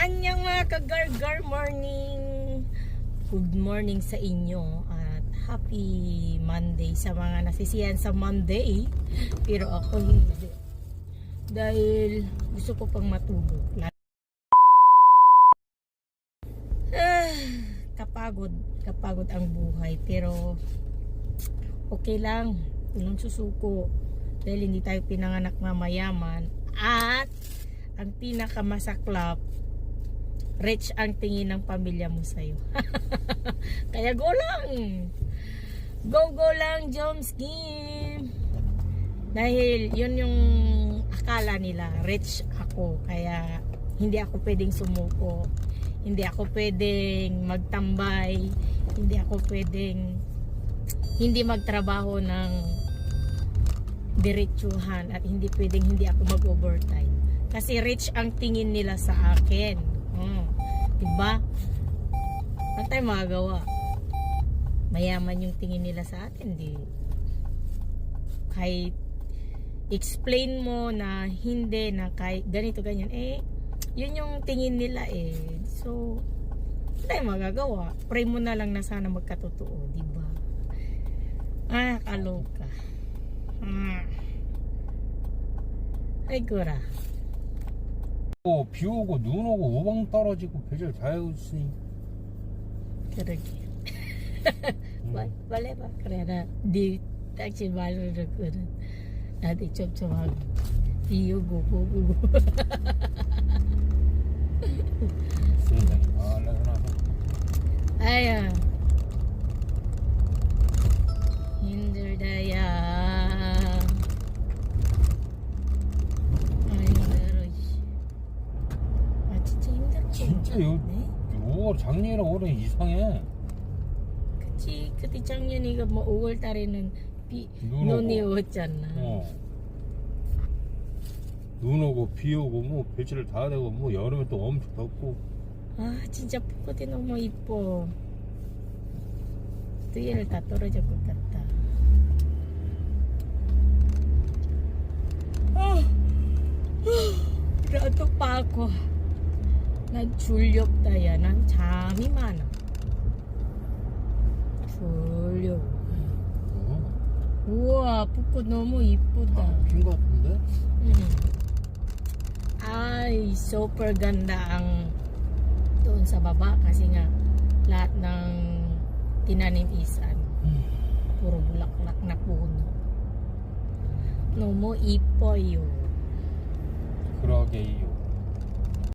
Anyang mga ka-gar-gar morning. Good morning sa inyo at happy Monday sa mga nasisiyan sa Monday. Pero ako hindi. Dahil gusto ko pang matulog. Kapagod ang buhay. Pero okay lang. Walang susuko. Dahil hindi tayo pinanganak na mayaman. At ang pinakamasaklap, rich ang tingin ng pamilya mo sa'yo. Kaya go lang! Go lang, Jomski! Dahil yun yung akala nila, rich ako. Kaya hindi ako pwedeng sumuko. Hindi ako pwedeng magtambay. Hindi ako pwedeng hindi magtrabaho ng diretsuhan. At hindi pwedeng hindi ako mag-overtime. Kasi rich ang tingin nila sa akin. Diba? Ano tayo magagawa? Mayaman yung tingin nila sa atin, di. Kahit explain mo na hindi, na kahit ganito ganyan, yun yung tingin nila So, ano tayo magagawa? Pray mo na lang na sana magkatotoo, diba? Kaloka. Ay, gura. 비 오고 눈 오고 우방 떨어지고 별별 다 해오시니 그러게. Wala ba? Kaya na di taxi malo na ko rin. Dati chop-chop Iyo gugu. 세상에 알라그나서 Ayan. Hinderdaya. 진짜 요 5월 작년이랑 올해 이상해. 그치. 그때 작년이가 뭐 5월 달에는 눈이 오잖아. 눈 오고 비 오고 뭐 배치를 다 되고 뭐 여름에 또 엄청 덥고. 진짜 벚꽃이 너무 이뻐. 뒤에를 다 떨어질 것 같다. Rato pa ako. Nagsulyok tayo ng 잠이 많아. 졸려. 우와, 벚꽃 너무 이쁘다. 핀 것 같은데? Ay, super ganda ang doon sa baba kasi nga lahat ng tinanim is puro bulaklak na puno. 너무 이뻐요. 그러게요.